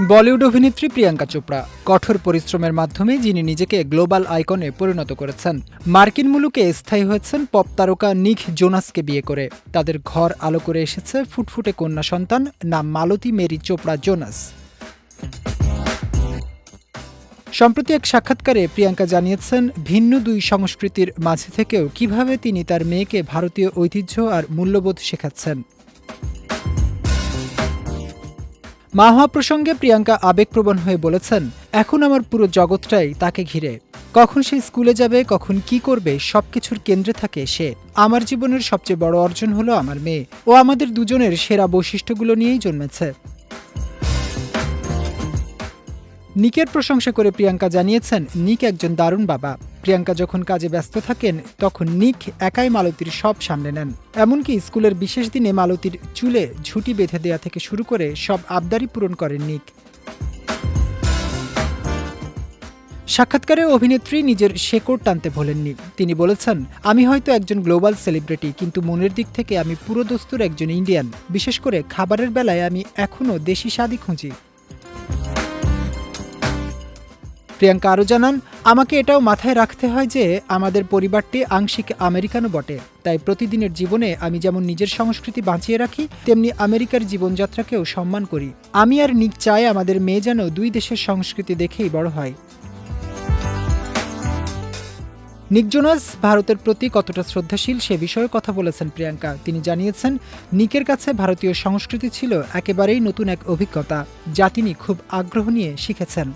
বলিউড অভিনেত্রী প্রিয়াঙ্কা চোপড়া কঠোর পরিশ্রমের মাধ্যমে যিনি নিজেকে গ্লোবাল আইকনে পরিণত করেছেন। মার্কিন মুলুকে স্থায়ী হয়েছেন পপ তারকা নিক জোনাসকে বিয়ে করে। তাদের ঘর আলো করে এসেছে ফুটফুটে কন্যা সন্তান, নাম মালতী মেরি চোপড়া জোনাস। সম্প্রতি এক সাক্ষাৎকারে প্রিয়াঙ্কা জানিয়েছেন, ভিন্ন দুই সংস্কৃতির মাঝে থেকেও কিভাবে তিনি তার মেয়েকে ভারতীয় ঐতিহ্য আর মূল্যবোধ শেখাচ্ছেন। মা হওয়া প্রসঙ্গে প্রিয়াঙ্কা আবেগপ্রবণ হয়ে বলেছেন, এখন আমার পুরো জগৎটাই তাকে ঘিরে। কখন সে স্কুলে যাবে, কখন কি করবে, সবকিছুর কেন্দ্রে থাকে সে। আমার জীবনের সবচেয়ে বড় অর্জন হলো আমার মেয়ে। ও আমাদের দুজনের সেরা বৈশিষ্ট্যগুলো নিয়েই জন্মেছে। নিকের প্রশংসা করে প্রিয়াঙ্কা জানিয়েছেন, নিক একজন দারুণ বাবা। প্রিয়াঙ্কা যখন কাজে ব্যস্ত থাকেন তখন নিক একাই মালতীর সব সামলে নেন। এমনকি স্কুলের বিশেষ দিনে মালতীর চুলে ঝুঁটি বেঁধে দেয়া থেকে শুরু করে সব আবদারই পূরণ করেন নিক। সাক্ষাৎকারে অভিনেত্রী নিজের শেকড় টানতে ভোলেননি। তিনি বলেছেন, আমি হয়তো একজন গ্লোবাল সেলিব্রিটি, কিন্তু মনের দিক থেকে আমি পুরো দস্তুর একজন ইন্ডিয়ান। বিশেষ করে খাবারের বেলায় আমি এখনও দেশি স্বাদই খুঁজি। প্রিয়াঙ্কা আরও জানান, আমাকে এটাও মাথায় রাখতে হয় যে আমাদের পরিবারটি আংশিক আমেরিকানও বটে। তাই প্রতিদিনের জীবনে আমি যেমন নিজের সংস্কৃতি বাঁচিয়ে রাখি, তেমনি আমেরিকার জীবনযাত্রাকেও সম্মান করি। আমি আর নিক চাই আমাদের মেয়ে যেন দুই দেশের সংস্কৃতি দেখেই বড় হয়। নিক জোনাস ভারতের প্রতি কতটা শ্রদ্ধাশীল সে বিষয়ে কথা বলেছেন প্রিয়াঙ্কা। তিনি জানিয়েছেন, নিকের কাছে ভারতীয় সংস্কৃতি ছিল একেবারেই নতুন এক অভিজ্ঞতা, যা তিনি খুব আগ্রহ নিয়ে শিখেছেন।